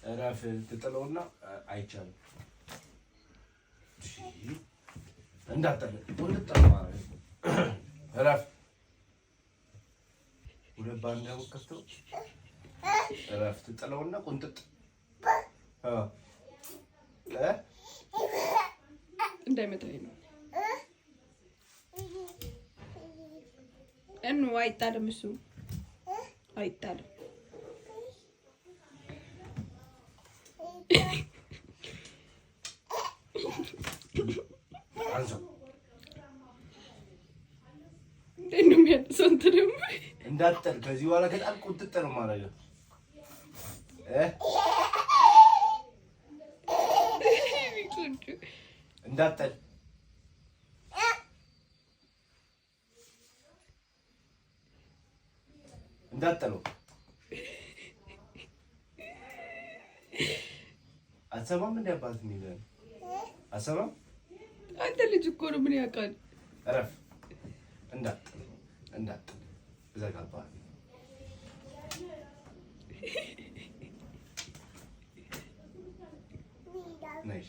እረፍ ትጥለውና አይቻልም። እንዳጠለ ወንድጠለ ማለት እረፍ ሁለት ባንድ ያው ከፍተው እረፍ ትጥለውና ቁንጥጥ እንዳይመጣኝ ነው አይጣልም እሱ አይጣልም። እንዴት ነው የሚያጥሰው? እንትን ደግሞ እንዳትጠል ከዚህ በኋላ ከጣል ቁንጥጥ ነው ማለት ነው። እንዳትጠል እንዳትጠለው አትሰማም? እንደ አባት የሚለን አትሰማም? አንተ ልጅ እኮ ነው። ምን ያውቃል? እረፍ እንዳትጠል እዘጋብሃለሁ። ነሽ